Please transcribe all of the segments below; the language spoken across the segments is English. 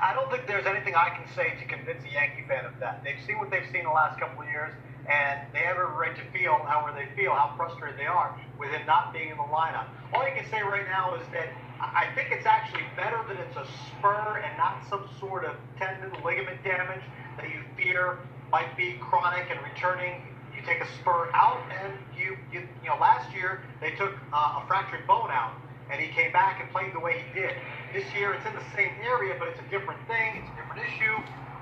I don't think there's anything I can say to convince a Yankee fan of that. They've seen what they've seen the last couple of years, and they have every right to feel however they feel, how frustrated they are with him not being in the lineup. All you can say right now is that I think it's actually better that it's a spur and not some sort of tendon ligament damage that you fear might be chronic and returning. You take a spur out, and you know, last year they took a fractured bone out, and he came back and played the way he did. This year it's in the same area, but it's a different thing. It's a different issue.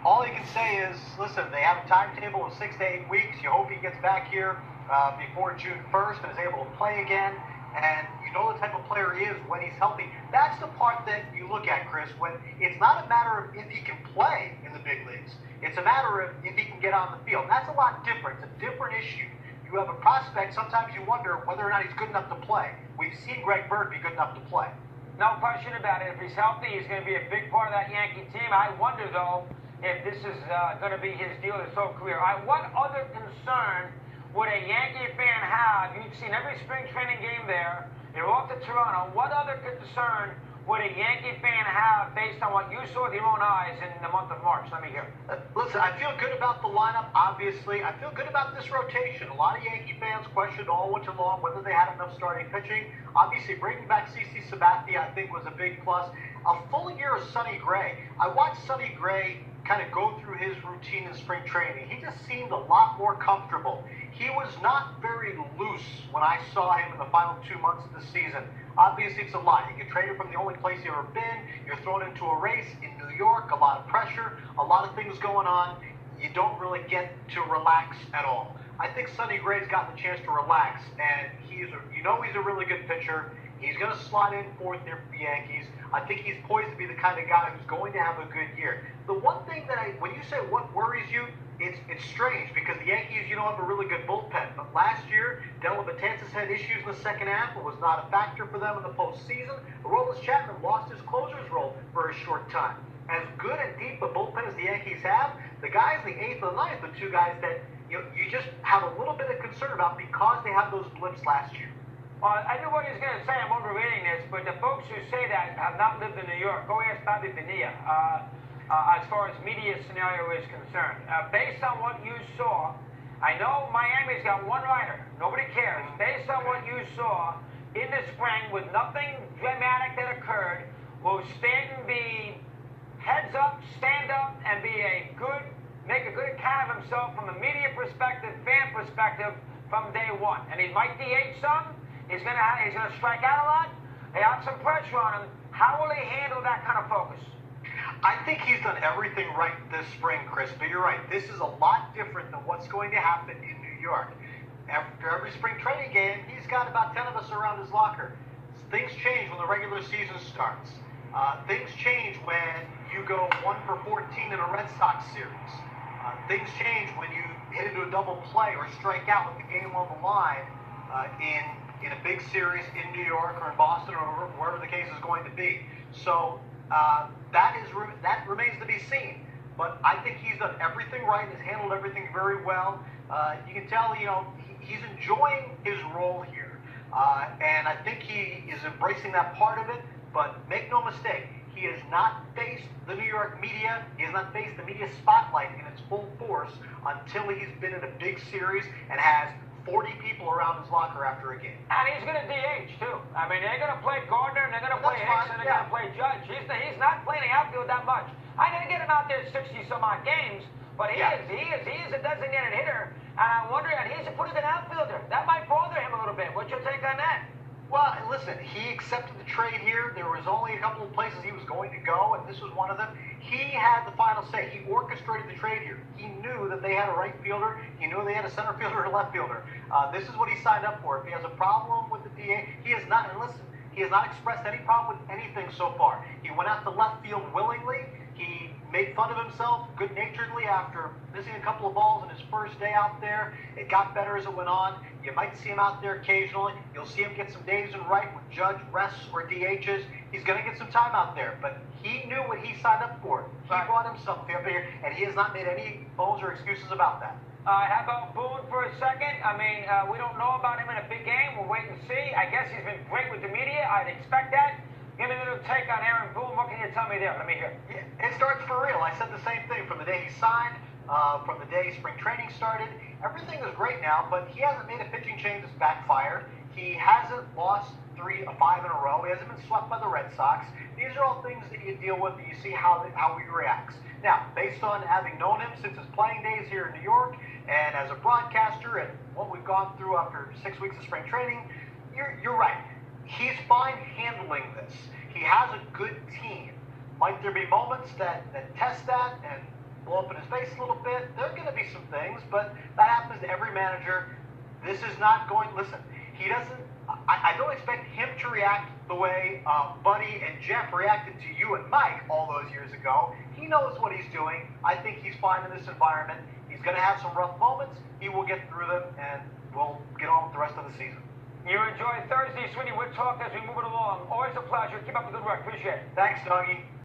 All you can say is, listen, they have a timetable of 6 to 8 weeks. You hope he gets back here before June 1st and is able to play again. And you know the type of player he is when he's healthy. That's the part that you look at, Chris, when it's not a matter of if he can play in the big leagues. It's a matter of if he can get on the field. That's a lot different. It's a different issue. You have a prospect, sometimes you wonder whether or not he's good enough to play. We've seen Greg Bird be good enough to play. No question about it. If he's healthy, he's going to be a big part of that Yankee team. I wonder, though, if this is going to be his deal his whole career. What other concern would a Yankee fan have? You've seen every spring training game there. You're off to Toronto. What other concern would a Yankee fan have based on what you saw with your own eyes in the month of March? Let me hear. Listen, I feel good about the lineup, obviously. I feel good about this rotation. A lot of Yankee fans questioned all winter long whether they had enough starting pitching. Obviously, bringing back CC Sabathia, I think, was a big plus. A full year of Sonny Gray. I watched Sonny Gray kind of go through his routine in spring training. He just seemed a lot more comfortable. He was not very loose when I saw him in the final 2 months of the season. Obviously, it's a lot. You get traded from the only place you've ever been. You're thrown into a race in New York, a lot of pressure, a lot of things going on. You don't really get to relax at all. I think Sonny Gray's gotten the chance to relax, and he's a really good pitcher. He's going to slot in fourth here for the Yankees. I think he's poised to be the kind of guy who's going to have a good year. The one thing that when you say what worries you, it's strange because the Yankees, have a really good bullpen. But last year, Della Betances had issues in the second half. It was not a factor for them in the postseason. Aroldis Chapman lost his closer's role for a short time. As good and deep a bullpen as the Yankees have, the guys in the 8th and 9th are two guys that you just have a little bit of concern about because they have those blips last year. Well, I knew what he was going to say. I'm overreading this, but the folks who say that have not lived in New York. Go ask Bobby Bonilla. As far as media scenario is concerned, based on what you saw, I know Miami's got one rider. Nobody cares. Based on what you saw in the spring, with nothing dramatic that occurred, will Stanton be heads up, stand up, and make a good account of himself from a media perspective, fan perspective, from day one? And he might DH some. He's gonna strike out a lot. They have some pressure on him. How will he handle that kind of focus? I think he's done everything right this spring, Chris, but you're right. This is a lot different than what's going to happen in New York. After every spring training game, he's got about 10 of us around his locker. Things change when the regular season starts. Things change when you go 1 for 14 in a Red Sox series. Things change when you hit into a double play or strike out with the game on the line in a big series in New York or in Boston or wherever the case is going to be. So that remains to be seen. But I think he's done everything right and has handled everything very well. You can tell, he's enjoying his role here. And I think he is embracing that part of it. But make no mistake, he has not faced the New York media. He has not faced the media spotlight in its full force until he's been in a big series and has 40 people around his locker after a game. And he's going to DH, too. I mean, they're going to play Gardner, and they're going to play Hicks, and they're going to play Judge. He's not playing the outfield that much. I didn't get him out there 60-some-odd games, but he is a designated hitter, and I'm wondering, and he's a pretty good outfielder. That might bother him a little bit. What's your take on that? Well, listen, he accepted the trade here. There was only a couple of places he was going to go, and this was one of them. He had the final say. He orchestrated the trade here. He knew that they had a right fielder. He knew they had a center fielder and a left fielder. This is what he signed up for. If he has a problem with the DA, he has not, and listen, he has not expressed any problem with anything so far. He went out to left field willingly. He made fun of himself good-naturedly after missing a couple of balls in his first day out there. It got better as it went on. You might see him out there occasionally. You'll see him get some days in right when Judge rests or DHs. He's going to get some time out there, but he knew what he signed up for. He brought himself up here, and he has not made any bones or excuses about that. How about Boone for a second? I mean, we don't know about him in a big game. We'll wait and see. I guess he's been great with the media. I'd expect that. Give me a little take on Aaron Boone. What can you tell me there? Let me hear. Yeah, it starts said the same thing from the day he signed, from the day spring training started. Everything is great now, but he hasn't made a pitching change that's backfired. He hasn't lost 5 in a row. He hasn't been swept by the Red Sox. These are all things that you deal with and you see how he reacts. Now, based on having known him since his playing days here in New York and as a broadcaster and what we've gone through after 6 weeks of spring training, you're right. He's fine handling this. He has a good team. Might there be moments that test that and blow up in his face a little bit? There are going to be some things, but that happens to every manager. This is not going, listen, he doesn't, I don't expect him to react the way Buddy and Jeff reacted to you and Mike all those years ago. He knows what he's doing. I think he's fine in this environment. He's going to have some rough moments. He will get through them, and we'll get on with the rest of the season. You enjoy Thursday, Sweeny. We'll talk as we move it along. Always a pleasure. Keep up the good work. Appreciate it. Thanks, Dougie.